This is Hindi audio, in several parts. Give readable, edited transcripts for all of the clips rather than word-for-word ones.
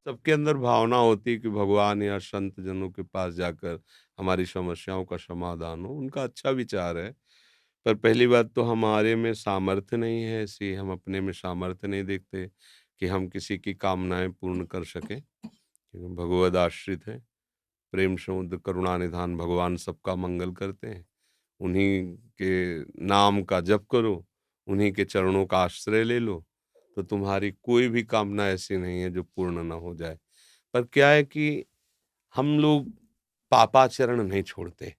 सबके अंदर भावना होती है कि भगवान या संत जनों के पास जाकर हमारी समस्याओं का समाधान हो, उनका अच्छा विचार है। पर पहली बात तो हमारे में सामर्थ्य नहीं है ऐसी, हम अपने में सामर्थ्य नहीं देखते कि हम किसी की कामनाएँ पूर्ण कर सकें, क्योंकि हम भगवद आश्रित हैं। प्रेम समुद्र करुणा निधान भगवान सबका मंगल करते हैं। उन्हीं के नाम का जप करो, उन्हीं के चरणों का आश्रय ले लो, तो तुम्हारी कोई भी कामना ऐसी नहीं है जो पूर्ण ना हो जाए। पर क्या है कि हम लोग पापाचरण नहीं छोड़ते।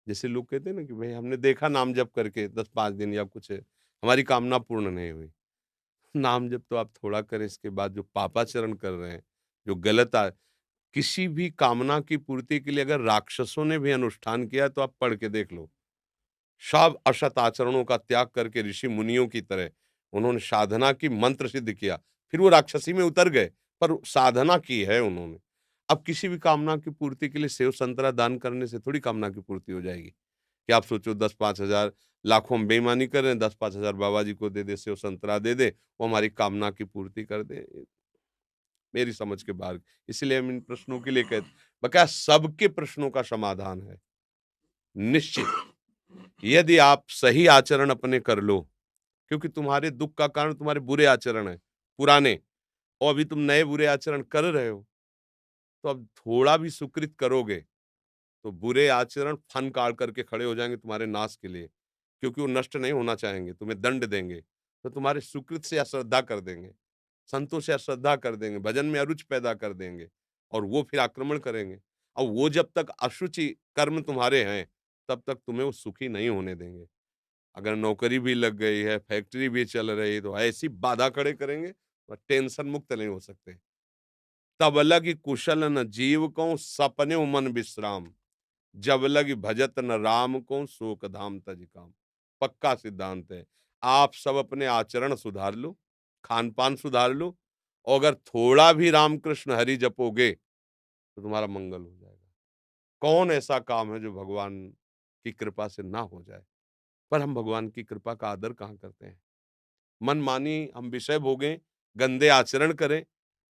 जैसे लोग कहते हैं ना कि भई हमने देखा नाम जप करके 10-5 दिन या कुछ है, हमारी कामना पूर्ण नहीं हुई। नाम जप तो आप थोड़ा करें, इसके बाद जो पापाचरण कर रहे हैं, जो गलत किसी भी कामना की पूर्ति के लिए अगर राक्षसों ने भी अनुष्ठान किया तो आप पढ़ के देख लो। सब असत आचरणों का त्याग करके ऋषि मुनियों की तरह उन्होंने साधना की, मंत्र सिद्ध किया। फिर वो राक्षसी में उतर गए, पर साधना की है उन्होंने। अब किसी भी कामना की पूर्ति के लिए सेव संतरा दान करने से थोड़ी कामना की पूर्ति हो जाएगी। कि आप सोचो 10-5 हज़ार, लाखों हम बेईमानी कर रहे हैं, 10-5 हज़ार बाबा जी को दे दे, सेव संतरा दे दे, वो हमारी कामना की पूर्ति कर दे। मेरी समझ के बाहर। इसलिए हम इन प्रश्नों के लिए कहते, बकाया सबके प्रश्नों का समाधान है। निश्चित, यदि आप सही आचरण अपने कर लो, क्योंकि तुम्हारे दुःख का कारण तुम्हारे बुरे आचरण हैं, पुराने, और अभी तुम नए बुरे आचरण कर रहे हो, तो अब थोड़ा भी सुकृत करोगे, तो बुरे आचरण फन काढ़ करके खड़े हो जाएँगे तुम्हारे नाश के लिए, क्योंकि वो नष्ट नहीं होना चाहेंगे, तुम्हें दंड देंगे, तो तुम्हारे सुकृत से अश्रद्धा कर देंगे। संतों से अश्रद्धा कर देंगे, भजन में अरुचि पैदा कर देंगे और वो फिर आक्रमण करेंगे। और वो जब तक अशुचि कर्म तुम्हारे हैं, तब तक तुम्हें वो सुखी नहीं होने देंगे। अगर नौकरी भी लग गई है, फैक्ट्री भी चल रही है, तो ऐसी बाधा खड़े करेंगे, और टेंशन मुक्त नहीं हो सकते। तब लगी कुशल न जीव को सपने मन विश्राम, जब लगी भजत न राम को शोक धाम तज काम। पक्का सिद्धांत है। आप सब अपने आचरण सुधार लो, खान पान सुधार लो, और अगर थोड़ा भी रामकृष्ण हरि जपोगे तो तुम्हारा मंगल हो जाएगा। कौन ऐसा काम है जो भगवान की कृपा से ना हो जाए? पर हम भगवान की कृपा का आदर कहाँ करते हैं? मनमानी हम विषय भोगें, गंदे आचरण करें,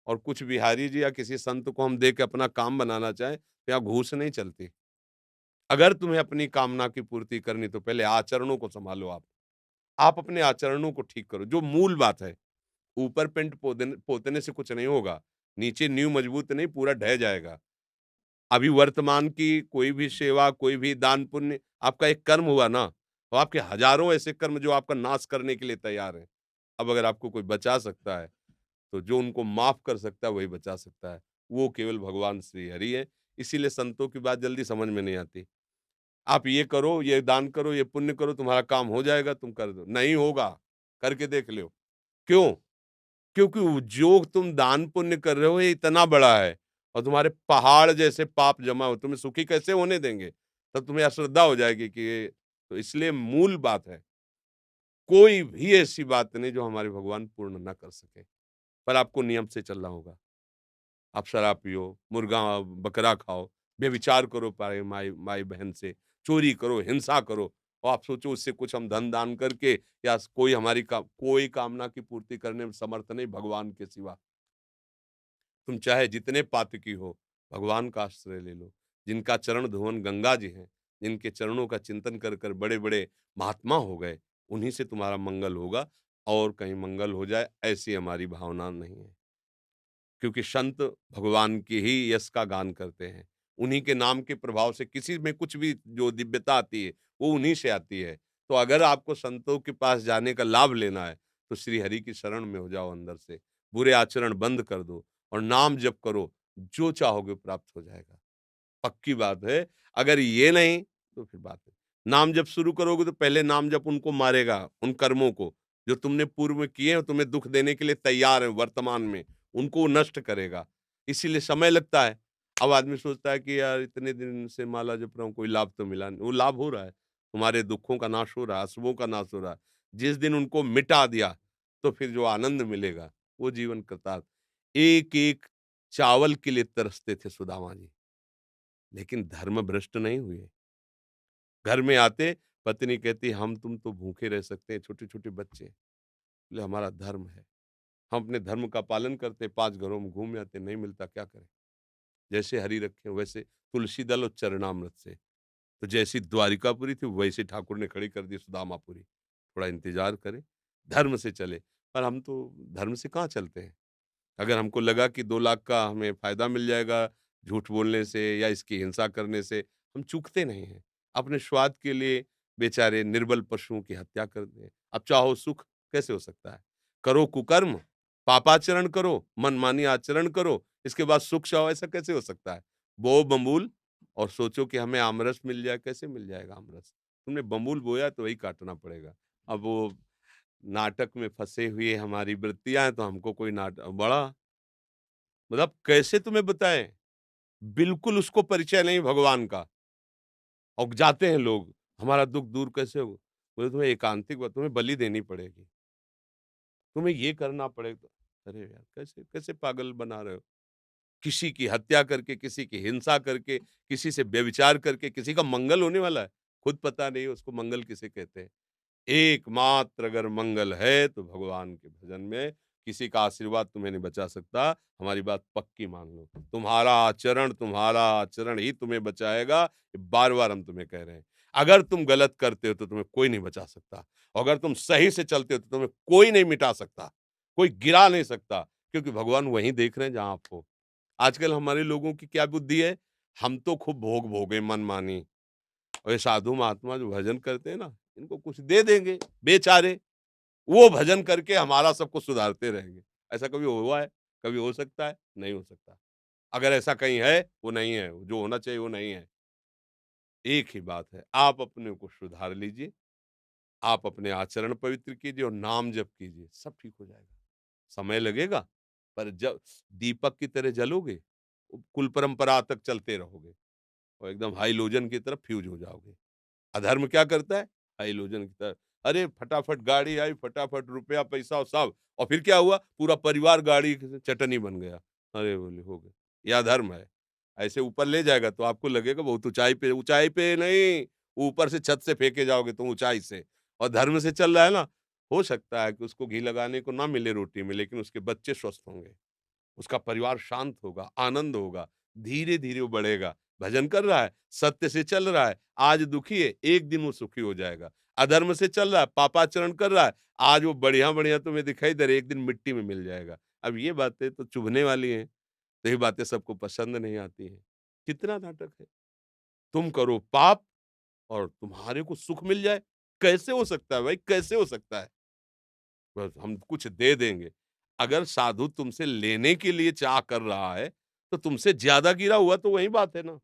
और कुछ बिहारी जी या किसी संत को हम दे के अपना काम बनाना चाहें, तो यहाँ घूस नहीं चलती। अगर तुम्हें अपनी कामना की पूर्ति करनी, तो पहले आचरणों को सँभालो आप। आप अपने आचरणों को ठीक करो, जो मूल बात है। ऊपर पेंट पोतने पोतने से कुछ नहीं होगा, नीचे नींव मजबूत नहीं, पूरा ढह जाएगा। अभी वर्तमान की कोई भी सेवा, कोई भी दान पुण्य आपका एक कर्म हुआ ना, तो आपके हज़ारों ऐसे कर्म जो आपका नाश करने के लिए तैयार हैं। अब अगर आपको कोई बचा सकता है, तो जो उनको माफ़ कर सकता है, वही बचा सकता है। वो केवल भगवान श्री हरि हैं। इसीलिए संतों की बात जल्दी समझ में नहीं आती। आप ये करो, ये दान करो, ये पुण्य करो, तुम्हारा काम हो जाएगा, तुम कर दो। नहीं होगा, करके देख लो। क्यों? क्योंकि वो जो तुम दान पुण्य कर रहे हो, ये इतना बड़ा है, और तुम्हारे पहाड़ जैसे पाप जमा हो, तुम्हें सुखी कैसे होने देंगे? तब तुम्हें अश्रद्धा हो जाएगी कि ये, तो इसलिए मूल बात है, कोई भी ऐसी बात नहीं जो हमारे भगवान पूर्ण ना कर सके, पर आपको नियम से चलना होगा। आप शराब पियो, मुर्गा बकरा खाओ, व्यभिचार करो पाए माई माई बहन से, चोरी करो, हिंसा करो, और आप सोचो उससे कुछ हम धन दान करके, या कोई हमारी कोई कामना की पूर्ति करने में समर्थ नहीं भगवान के सिवा। तुम चाहे जितने पातकी हो, भगवान का आश्रय ले लो। जिनका चरण धुवन गंगा जी हैं, जिनके चरणों का चिंतन कर कर बड़े-बड़े महात्मा हो गए, उन्हीं से तुम्हारा मंगल होगा, और कहीं मंगल हो जाए ऐसी हमारी भावना नहीं है। क्योंकि संत भगवान के ही यश का गान करते हैं। उन्हीं के नाम के प्रभाव से किसी में कुछ भी जो दिव्यता आती है, वो उन्हीं से आती है। तो अगर आपको संतों के पास जाने का लाभ लेना है, तो श्री हरि की शरण में हो जाओ अंदर से। बुरे आचरण बंद कर दो और नाम जप करो, जो चाहोगे प्राप्त हो जाएगा। पक्की बात है, अगर ये नहीं, तो फिर बात है। नाम जप शुरू करोगे तो पहले नाम जप उनको मारेगा, उन कर्मों को, जो तुमने पूर्व में किए हैं, तुम्हें दुःख देने के लिए तैयार हैं वर्तमान में, उनको वो नष्ट करेगा। इसीलिए समय लगता है। अब आदमी सोचता है कि यार इतने दिन से माला जप रहा हूँ, कोई लाभ तो मिला नहीं। वो लाभ हो रहा है, तुम्हारे दुःखों का नाश हो रहा है, अशुभों का नाश हो रहा है। जिस दिन उनको मिटा दिया, तो फिर जो आनंद मिलेगा, वो जीवन कृतार्थ। एक-एक चावल के लिए तरसते थे सुदामा जी। लेकिन धर्म भ्रष्ट नहीं हुए। घर में आते, पत्नी कहती हम तुम तो भूखे रह सकते हैं, छोटे-छोटे बच्चे। बोले हमारा धर्म है, हम अपने धर्म का पालन करते, 5 घरों में घूम आते, नहीं मिलता क्या करें? जैसे हरि रखें वैसे तुलसी दल और चरणामृत से। तो जैसी द्वारिकापुरी थी वैसे ठाकुर ने खड़ी कर दी सुदामापुरी। थोड़ा इंतज़ार करें, धर्म से चलें। पर हम तो धर्म से कहाँ चलते हैं? अगर हमको लगा कि 2 लाख का हमें फ़ायदा मिल जाएगा झूठ बोलने से या इसकी हिंसा करने से, हम चूकते नहीं हैं। अपने स्वार्थ के लिए बेचारे निर्बल पशुओं की हत्या कर दें। अब चाहो सुख कैसे हो सकता है? करो कुकर्म, पापाचरण करो, मनमानी आचरण करो, इसके बाद सुख चाहो ऐसा कैसे हो सकता है? बोओ बबूल और सोचो कि हमें आमरस मिल जाए, कैसे मिल जाएगा आमरस? तुमने बबूल बोया तो वही काटना पड़ेगा। अब वो नाटक में फँसे हुए हमारी वृत्तियाँ हैं तो हमको कोई बड़ा मतलब कैसे तुम्हें बताएँ? बिल्कुल उसको परिचय नहीं भगवान का और जाते हैं लोग, हमारा दुःख दूर कैसे हो? बोले तुम्हें एकांतिक तुम्हें बलि देनी पड़ेगी, तुम्हें ये करना पड़ेगा। अरे यार! कैसे कैसे पागल बना रहे हो? किसी की हत्या करके, किसी की हिंसा करके, किसी से व्यभिचार करके, किसी का मंगल होने वाला है, खुद पता नहीं उसको मंगल किसे कहते हैं। एकमात्र अगर मंगल है तो भगवान के भजन में किसी का आशीर्वाद तुम्हें नहीं बचा सकता। हमारी बात पक्की मान लो। तुम्हारा आचरण ही तुम्हें बचाएगा। ये बार-बार हम तुम्हें कह रहे हैं। अगर तुम गलत करते हो तो तुम्हें कोई नहीं बचा सकता। और अगर तुम सही से चलते हो तो तुम्हें कोई नहीं मिटा सकता, कोई गिरा नहीं सकता क्योंकि भगवान वहीं देख रहे हैं जहाँ आप हो। आजकल हमारे लोगों की क्या बुद्धि है, हम तो खूब भोग भोगे मनमानी और ये साधु महात्मा जो भजन करते हैं ना, इनको कुछ दे देंगे बेचारे, वो भजन करके हमारा सब कुछ सुधारते रहेंगे। ऐसा कभी हुआ है? कभी हो सकता है? नहीं हो सकता। अगर ऐसा कहीं है, वो नहीं है, जो होना चाहिए वो नहीं है। एक ही बात है, आप अपने को सुधार लीजिए, आप अपने आचरण पवित्र कीजिए और नाम जप कीजिए, सब ठीक हो जाएगा। समय लगेगा, पर जब दीपक की तरह जलोगे, कुल परंपरा तक चलते रहोगे और एकदम हाइलोजन की तरफ फ्यूज हो जाओगे। अधर्म क्या करता है? हाइलोजन की तरह अरे फटाफट गाड़ी आई, फटाफट रुपया, पैसा और सब और फिर क्या हुआ? पूरा परिवार गाड़ी की चटनी बन गया। अरे बोले हो गए। ये अधर्म है। ऐसे ऊपर ले जाएगा तो आपको लगेगा बहुत ऊँचाई पे नहीं, ऊपर से छत से फेंके जाओगे तुम ऊँचाई से। और धर्म से चल रहा है ना, हो सकता है कि उसको घी लगाने को ना मिले रोटी में, लेकिन उसके बच्चे स्वस्थ होंगे। उसका परिवार शांत होगा, आनंद होगा, धीरे-धीरे वो बढ़ेगा। भजन कर रहा है, सत्य से चल रहा है, आज दुखी है, एक दिन वो सुखी हो जाएगा। अधर्म से चल रहा है, पापाचरण कर रहा है, आज वो बढ़िया-बढ़िया तुम्हें दिखाई दे रहा है, एक दिन मिट्टी में मिल जाएगा। अब ये बातें तो चुभने वाली हैं, तो ये बातें सबको पसंद नहीं आती हैं। कितना नाटक है? तुम करो पाप और तुम्हारे को सुख मिल जाए, कैसे हो सकता है भाई, कैसे हो सकता है? बस हम कुछ दे देंगे। अगर साधु तुमसे लेने के लिए चाह कर रहा है, तो तुमसे ज़्यादा गिरा हुआ तो वही बात है ना।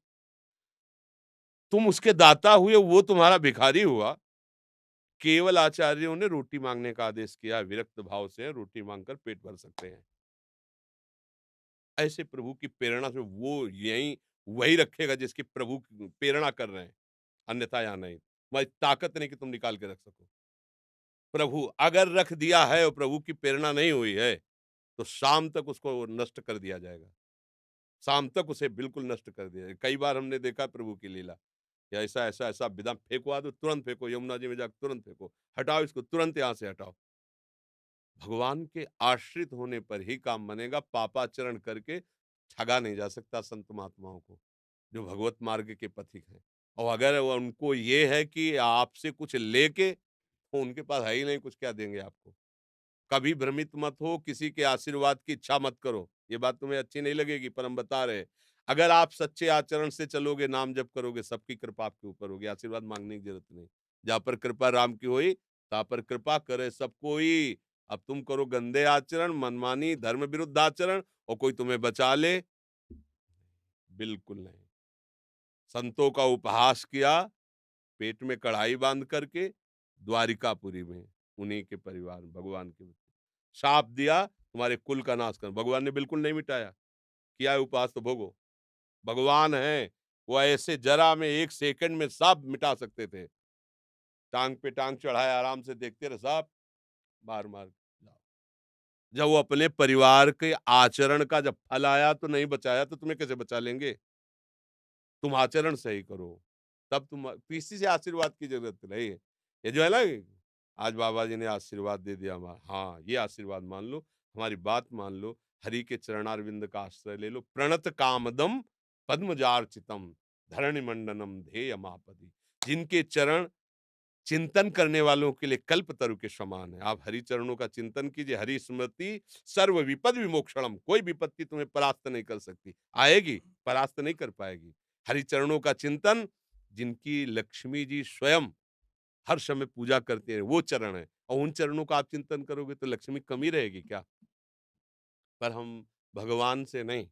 तुम उसके दाता हुए, वो तुम्हारा भिखारी हुआ। केवल आचार्यों ने रोटी माँगने का आदेश किया, विरक्त भाव से रोटी माँगकर पेट भर सकते हैं। ऐसे प्रभु की प्रेरणा से वो यहीं वही रखेगा जिसकी प्रभु प्रेरणा कर रहे हैं, अन्यथा यहाँ नहीं। तुम्हारी ताकत नहीं कि तुम निकाल के रख सको। प्रभु अगर रख दिया है और प्रभु की प्रेरणा नहीं हुई है, तो शाम तक उसको नष्ट कर दिया जाएगा। शाम तक उसे बिल्कुल नष्ट कर दिया। कई बार हमने देखा प्रभु की लीला कि ऐसा विधा फेंकवा दो, तुरंत फेंको, यमुना जी में जाकर तुरंत फेंको, हटाओ इसको, तुरंत यहाँ से हटाओ। भगवान के आश्रित होने पर ही काम बनेगा, पापाचरण करके ठगा नहीं जा सकता संत महात्माओं को, जो भगवत मार्ग के पथिक हैं। और अगर वो उनको ये है कि आपसे कुछ लेके, तो उनके पास है ही नहीं, कुछ क्या देंगे आपको। कभी भ्रमित मत हो, किसी के आशीर्वाद की इच्छा मत करो। ये बात तुम्हें अच्छी नहीं लगेगी पर हम बता रहे हैं। अगर आप सच्चे आचरण से चलोगे, नाम जप करोगे, सबकी कृपा आपके ऊपर होगी, आशीर्वाद माँगने की ज़रूरत नहीं। जहाँ पर कृपा राम की होई, तहाँ पर कृपा करे सब कोई। अब तुम करो गंदे आचरण, मनमानी, धर्म विरुद्ध आचरण और कोई तुम्हें बचा ले, बिल्कुल नहीं। संतों का उपहास किया, पेट में कढ़ाई बाँध करके, द्वारिकापुरी में, उन्हीं के परिवार में, भगवान के शाप दिया तुम्हारे कुल का नाश कर, भगवान ने बिल्कुल नहीं मिटाया। किया है उपवास तो भोगो। भगवान हैं, वो ऐसे जरा में 1 सेकंड में सब मिटा सकते थे। टाँग पे टाँग चढ़ाए आराम से देखते रहे सब मार-मार जाओ। जब वो अपने परिवार के आचरण का जब फल आया तो नहीं बचाया तो तुम्हें कैसे बचा लेंगे? तुम आचरण सही करो, तब तुम किसी से आशीर्वाद की ज़रूरत नहीं है। ये जो है ना आज बाबा जी ने आशीर्वाद दे दिया हमारा, हाँ, ये आशीर्वाद मान लो, हमारी बात मान लो, हरि के चरणारविंद का आश्रय ले लो। प्रणत कामदम पद्मजार्चितम धरणि मंडनम ध्येयमापदि। जिनके चरण चिंतन करने वालों के लिए कल्प तरु के समान है। आप हरि चरणों का चिंतन कीजिए। हरि स्मृति सर्व विपद विमोक्षणम। कोई विपत्ति तुम्हें परास्त नहीं कर सकती। आएगी, परास्त नहीं कर पाएगी। हरि चरणों का चिंतन, जिनकी लक्ष्मी जी स्वयं हर समय पूजा करते हैं, वो चरण है। और उन चरणों का आप चिंतन करोगे तो लक्ष्मी कमी रहेगी क्या? पर हम भगवान से नहीं,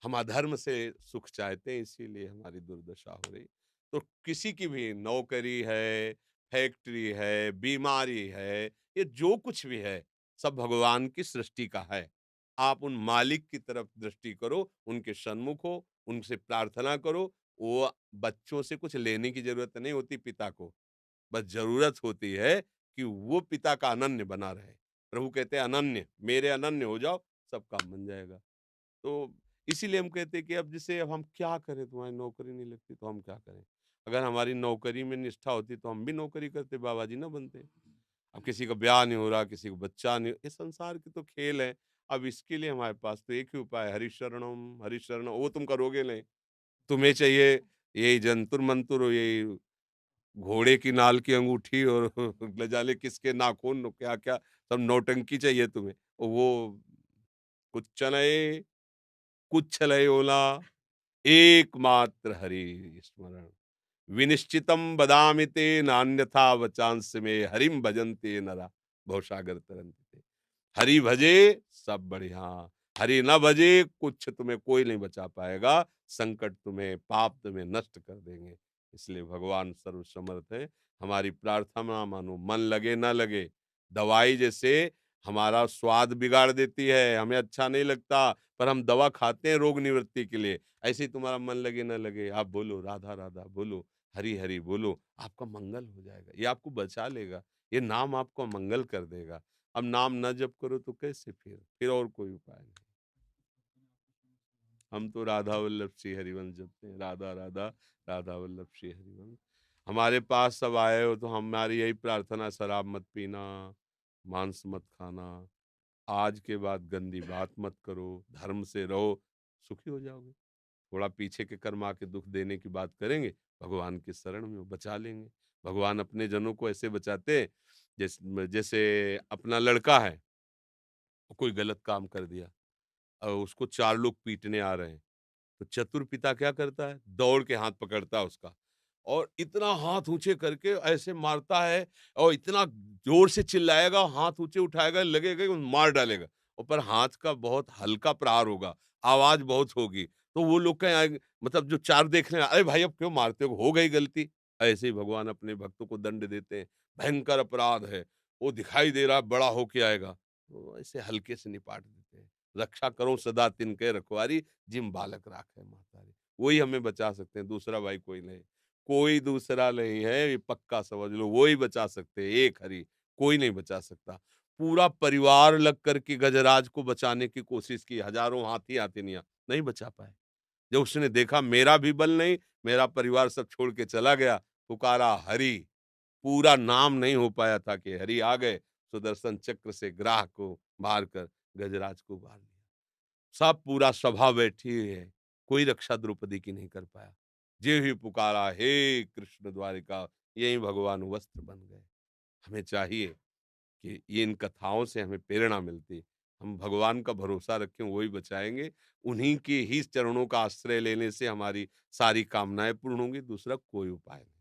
हम अधर्म से सुख चाहते हैं, इसीलिए हमारी दुर्दशा हो रही। तो किसी की भी नौकरी है, फैक्ट्री है, बीमारी है, ये जो कुछ भी है, सब भगवान की सृष्टि का है। आप उन मालिक की तरफ दृष्टि करो, उनके सन्मुख हो, उनसे प्रार्थना करो। वो बच्चों से कुछ लेने की जरूरत नहीं होती पिता को, बस जरूरत होती है कि वो पिता का अनन्य बना रहे। प्रभु कहते हैं अनन्य, मेरे अनन्य हो जाओ, सब काम बन जाएगा। तो इसीलिए हम कहते हैं कि अब जैसे अब हम क्या करें, तुम्हारी नौकरी नहीं लगती तो हम क्या करें? अगर हमारी नौकरी में निष्ठा होती तो हम भी नौकरी करते, बाबा जी ना बनते। अब किसी का ब्याह नहीं हो रहा, किसी को बच्चा नहीं, ये संसार के तो खेल है। अब इसके लिए हमारे पास तो एक ही उपाय है, हरिशरणम हरिशरणम। वो तुम करोगे नहीं, तुम्हें चाहिए यही जंतुर मंतुर, यही घोड़े की नाल की अंगूठी और न जाने किसके नाखून, क्या क्या सब नौटंकी चाहिए तुम्हें। वो कुछ नहीं, कुछ नहीं ओला, एकमात्र हरि स्मरण। विनिश्चितम बदामि ते नान्यथा वचांस में हरिम भजन्ते नरा भवसागर तरंते। हरि भजे सब बढ़िया, हरि न भजे कुछ तुम्हें कोई नहीं बचा पाएगा। संकट तुम्हें, पाप तुम्हें नष्ट कर देंगे। इसलिए भगवान सर्वसमर्थ है। हमारी प्रार्थना मानो, मन लगे ना लगे। दवाई जैसे हमारा स्वाद बिगाड़ देती है, हमें अच्छा नहीं लगता, पर हम दवा खाते हैं रोग निवृत्ति के लिए। ऐसे ही तुम्हारा मन लगे ना लगे, आप बोलो राधा राधा, बोलो हरि हरि, बोलो, आपका मंगल हो जाएगा। ये आपको बचा लेगा, ये नाम आपको मंगल कर देगा। अब नाम न जप करो तो कैसे? फिर और कोई उपाय नहीं। हम तो राधा वल्लभ श्री हरिवंश जपते हैं, राधा राधा, राधा वल्लभ श्री हरिवंश। हमारे पास सब आए हो तो हमारी यही प्रार्थना, शराब मत पीना, मांस मत खाना, आज के बाद गंदी बात मत करो, धर्म से रहो, सुखी हो जाओगे। थोड़ा पीछे के कर्म आके दुख देने की बात करेंगे, भगवान की शरण में वो बचा लेंगे। भगवान अपने जनों को ऐसे बचाते हैं, जैसे अपना लड़का है, कोई गलत काम कर दिया और उसको 4 लोग पीटने आ रहे हैं, तो चतुर पिता क्या करता है? दौड़ के हाथ पकड़ता है उसका और इतना हाथ ऊँचे करके ऐसे मारता है और इतना ज़ोर से चिल्लाएगा, हाथ ऊँचे उठाएगा, लगेगा कि मार डालेगा। और पर हाथ का बहुत हल्का प्रहार होगा, आवाज़ बहुत होगी। तो वो लोग कहें, मतलब जो 4 देख रहे हैं, "अरे भाई अब क्यों मारते हो? हो गई गलती।" ऐसे ही भगवान अपने भक्तों को दंड देते हैं। भयंकर अपराध है, वो दिखाई दे रहा है बड़ा होके आएगा, तो ऐसे हल्के से निपाट देते हैं। रक्षा करो सदा तिनके रखवारी, जिम बालक राखे महतारी। वही हमें बचा सकते हैं, दूसरा भाई कोई नहीं। कोई दूसरा नहीं है, ये पक्का समझ लो, वो ही बचा सकते हैं, एक हरि, कोई नहीं बचा सकता। पूरा परिवार लग कर के गजराज को बचाने की कोशिश की, हजारों हाथी हाथिनियां, नहीं बचा पाए। जब उसने देखा मेरा भी बल नहीं, मेरा परिवार सब छोड़ के चला गया, पुकारा हरि। पूरा नाम नहीं हो पाया था कि हरि आ गए, सुदर्शन चक्र से ग्राह को मारकर गजराज को मार दिया। सब पूरा सभा बैठी है, कोई रक्षा द्रौपदी की नहीं कर पाया। जे ही पुकारा हे कृष्ण द्वारिका, यही भगवान वस्त्र बन गए। हमें चाहिए कि ये इन कथाओं से हमें प्रेरणा मिलती। हम भगवान का भरोसा रखें, वही बचाएँगे। उन्हीं के ही चरणों का आश्रय लेने से हमारी सारी कामनाएँ पूर्ण होंगी, दूसरा कोई उपाय नहीं।